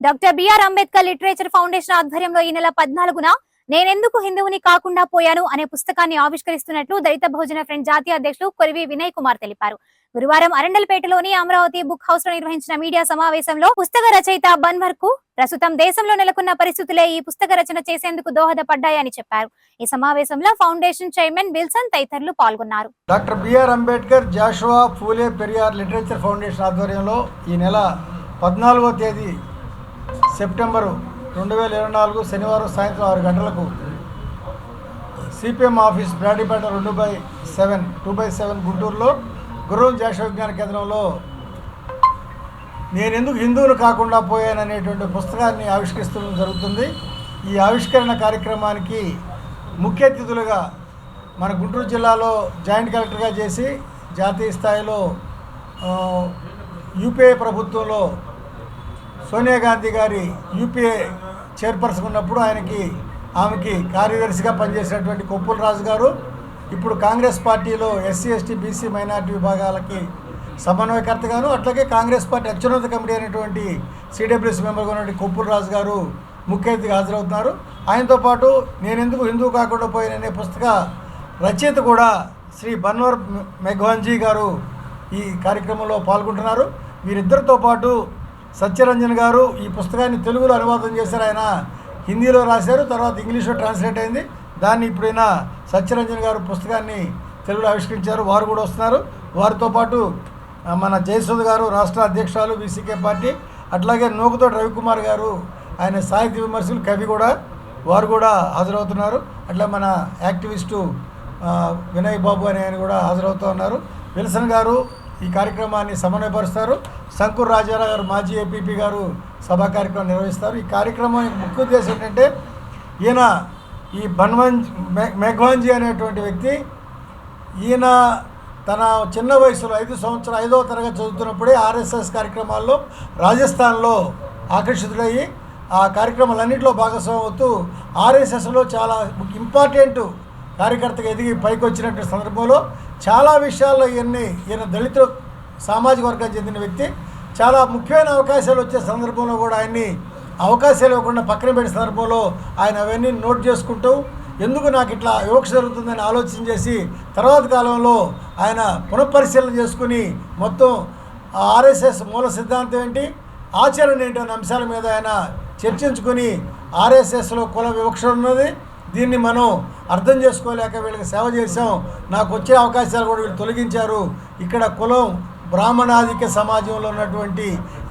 Doctor BR Ambedkar literature foundation ఆధ్వర్యంలో ఈ నెల 14న నేనెందుకు హిందువుని కాకుండా పోయాను అనే పుస్తకాన్ని ఆవిష్కరిస్తున్నట్లు దళిత బహుజన ఫ్రంట్ జాతీయ అధ్యక్షులు కొరివి వినయ్ కుమార్ తెలిపారు. గురువారం అరండల్పేటలోని అమరావతి బుక్ హౌస్ లో నిర్వహించిన మీడియా సమావేశంలో పుస్తక రచయిత బన్వర్ కు ప్రస్తుతం దేశంలో నెలకొన్న పరిస్థితులే ఈ పుస్తక రచన చేసేందుకు దోహదపడ్డాయని చెప్పారు. ఈ సమావేశంలో ఫౌండేషన్ చైర్మన్ విల్సన్ తదితరులు పాల్గొన్నారు. Doctor BR Ambedkar Jashuva Phule Periyar literature foundation ఆధ్వర్యంలో ఈ నెల 14వ తేదీ సెప్టెంబరు 2024 శనివారం సాయంత్రం 6 గంటలకు సిపిఎం ఆఫీస్ బ్రాడీపేట 2/7 గుంటూరులో గురువు జాషువా విజ్ఞాన కేంద్రంలో నేనెందుకు హిందువులు కాకుండా పోయాననేటువంటి పుస్తకాన్ని ఆవిష్కరిస్తడం జరుగుతుంది. ఈ ఆవిష్కరణ కార్యక్రమానికి ముఖ్య అతిథులుగా మన గుంటూరు జిల్లాలో జాయింట్ కలెక్టర్గా చేసి జాతీయ స్థాయిలో యూపీఏ ప్రభుత్వంలో సోనియా గాంధీ గారి యూపీఏ చైర్పర్సన్ ఉన్నప్పుడు ఆమెకి కార్యదర్శిగా పనిచేసినటువంటి కొప్పుల రాజు గారు, ఇప్పుడు కాంగ్రెస్ పార్టీలో ఎస్సీ ఎస్టీ బీసీ మైనార్టీ విభాగాలకి సమన్వయకర్తగాను, అట్లాగే కాంగ్రెస్ పార్టీ అత్యున్నత కమిటీ అయినటువంటి సిడబ్ల్యూసీ మెంబర్గా ఉన్నటువంటి కొప్పుల రాజు గారు ముఖ్య అతిథిగా హాజరవుతున్నారు. ఆయనతో పాటు నేనెందుకు హిందూ కాకుండా పోయిననే పుస్తక రచయిత కూడా శ్రీ బన్వర్ మెఘ్వాన్జీ గారు ఈ కార్యక్రమంలో పాల్గొంటున్నారు. వీరిద్దరితో పాటు సత్యరంజన్ గారు ఈ పుస్తకాన్ని తెలుగులో అనువాదం చేశారు. ఆయన హిందీలో రాశారు, తర్వాత ఇంగ్లీష్లో ట్రాన్స్లేట్ అయింది. దాన్ని ఇప్పుడైనా సత్యరంజన్ గారు పుస్తకాన్ని తెలుగులో ఆవిష్కరించారు. వారు కూడా వస్తున్నారు. వారితో పాటు మన జయసుధ గారు రాష్ట్ర అధ్యక్షురాలు బీసీకే పార్టీ, అట్లాగే నూకతోటి రవికుమార్ గారు ఆయన సాహిత్య విమర్శకులు కవి కూడా, వారు కూడా హాజరవుతున్నారు. అట్లా మన యాక్టివిస్టు వినయ్ బాబు అని ఆయన కూడా హాజరవుతూ ఉన్నారు. విల్సన్ గారు ఈ కార్యక్రమాన్ని సమన్వయపరుస్తారు. శంకూర్ రాజారావు గారు మాజీ ఏపీపీ గారు సభా కార్యక్రమం నిర్వహిస్తారు. ఈ కార్యక్రమం ముఖ్య ఉద్దేశం ఏంటంటే ఈ మెఘ్వాన్జీ అనేటువంటి వ్యక్తి ఈయన తన చిన్న వయసులో 5వ తరగతి చదువుతున్నప్పుడే ఆర్ఎస్ఎస్ కార్యక్రమాల్లో రాజస్థాన్లో ఆకర్షితులయ్యి ఆ కార్యక్రమాలన్నింటిలో భాగస్వామి అవుతూ ఆర్ఎస్ఎస్లో చాలా ఇంపార్టెంట్ కార్యకర్తగా ఎదిగి పైకి వచ్చినటువంటి సందర్భంలో చాలా విషయాల్లో ఈయన దళిత సామాజిక వర్గానికి చెందిన వ్యక్తి. చాలా ముఖ్యమైన అవకాశాలు వచ్చే సందర్భంలో కూడా ఆయన్ని అవకాశాలు ఇవ్వకుండా పక్కన పెట్టే సందర్భంలో ఆయన అవన్నీ నోట్ చేసుకుంటూ ఎందుకు నాకు ఇట్లా వివక్ష జరుగుతుందని ఆలోచన చేసి తర్వాత కాలంలో ఆయన పునఃపరిశీలన చేసుకుని మొత్తం ఆర్ఎస్ఎస్ మూల సిద్ధాంతం ఏంటి, ఆచరణ ఏంటి అనే అంశాల మీద ఆయన చర్చించుకుని ఆర్ఎస్ఎస్లో కుల వివక్ష ఉన్నది, దీన్ని మనం అర్థం చేసుకోలేక వీళ్ళకి సేవ చేసాం, నాకు వచ్చే అవకాశాలు కూడా వీళ్ళు తొలగించారు, ఇక్కడ కులం బ్రాహ్మణాధిక సమాజంలో ఉన్నటువంటి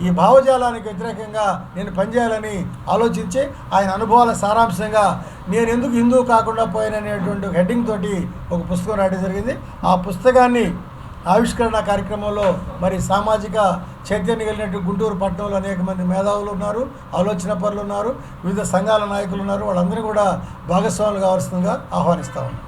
ఈ భావజాలానికి వ్యతిరేకంగా నేను పనిచేయాలని ఆలోచించి ఆయన అనుభవాల సారాంశంగా నేను ఎందుకు హిందువు కాకుండా పోయాననేటువంటి హెడ్డింగ్ తోటి ఒక పుస్తకం రాయడం జరిగింది. ఆ పుస్తకాన్ని ఆవిష్కరణ కార్యక్రమంలో మరి సామాజిక చైతన్యం కలిగినట్టు గుంటూరు పట్టణంలో అనేక మంది మేధావులు ఉన్నారు, ఆలోచన పరులు ఉన్నారు, వివిధ సంఘాల నాయకులు ఉన్నారు. వాళ్ళందరూ కూడా భాగస్వాములు కావాల్సిందిగా ఆహ్వానిస్తా ఉన్నాం.